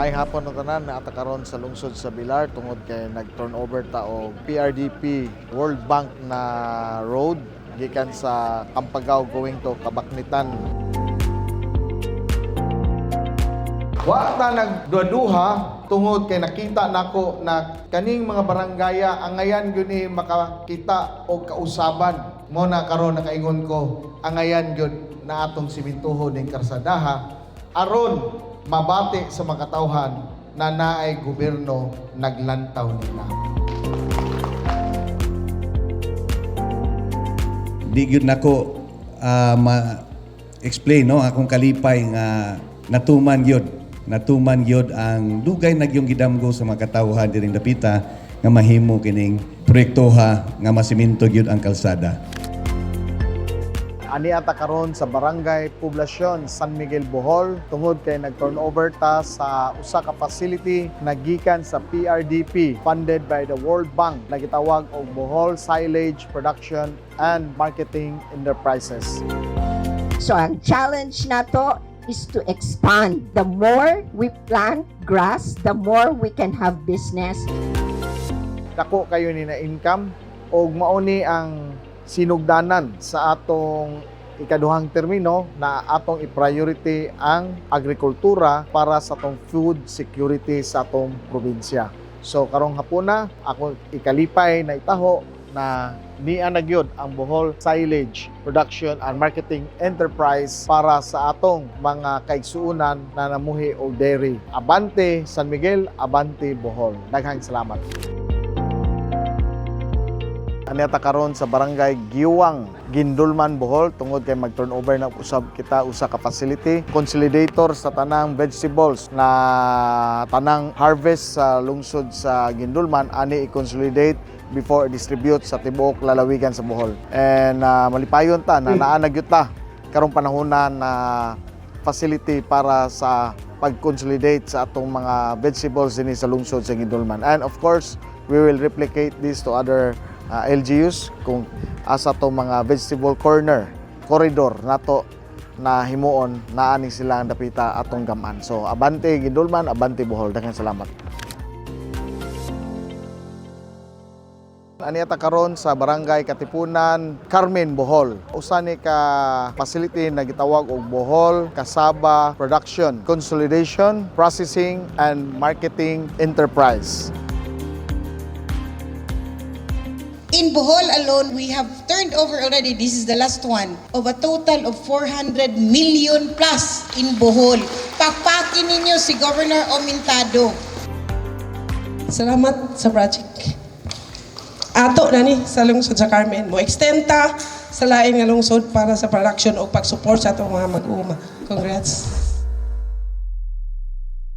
May hapon ng tanan na atakaron sa lungsod sa Bilar tungod kay nag-turnover ta og PRDP World Bank na road gikan sa Kampagaw going to Kabaknitan. Wa ta nagduha tungod kay nakita nako na kaning mga barangaya angayan gyud ni makakita og kausaban. Mo na karon nakaingon ko angayan gyud na atong simintuhon ning karsadaha aron mabati sa mga katawhan na naay gobyerno naglantaw nila. Di gyud nako ma-explain no akong kalipay nga natuman gyud ang dugay nagyong gidamgo sa mga katawhan diring dapita nga mahimo kining proyektoha nga masiminto gyud ang kalsada. Ani ata karon sa Barangay Poblasyon San Miguel, Bohol tungod kay nag-turnover ta sa usa ka facility nagikan sa PRDP funded by the World Bank na gitawag og Bohol Silage Production and Marketing Enterprises. So ang challenge nato is to expand. The more we plant grass, the more we can have business. Dako kayo ni na income og mao ni ang sinugdanan sa atong ikaduhang termino na atong i-priority ang agrikultura para sa atong food security sa atong probinsya. So karong hapuna ako ikalipay na itaho na niya na gyud ang Bohol Silage Production and Marketing Enterprise para sa atong mga kaigsuonan na namuhi og dairy. Abante San Miguel, abante Bohol. Daghang salamat. Ani ata karon sa Barangay Giwang, Gindulman, Bohol tungod kay mag-turnover na usab kita usa ka facility consolidator sa tanang vegetables na tanang harvest sa lungsod sa Gindulman ani i-consolidate before distribute sa tibuok lalawigan sa Bohol. And malipayon ta na naanagyud ta karong panahonan na facility para sa pag-consolidate sa atong mga vegetables dinhi sa lungsod sa Gindulman. And of course, we will replicate this to other LGUs kung asa to mga vegetable corridor nato na himuon naani sila ang dapita atong gaman. So abante Gindulman, abante Bohol. Daghang salamat. Ani ata karon sa Barangay Katipunan, Carmen, Bohol. Usa ni ka facility na gitawag og Bohol Kasaba Production, Consolidation, Processing and Marketing Enterprise. In Bohol alone, we have turned over already, this is the last one, of a total of 400 million plus in Bohol. Pakpakin ninyo si Governor Omintado. Salamat sa project. Ato na ni sa lungsod sa Carmen. Mo extenta sa lain nga lungsod para sa production o pag-support sa atong mga mag-uuma. Congrats.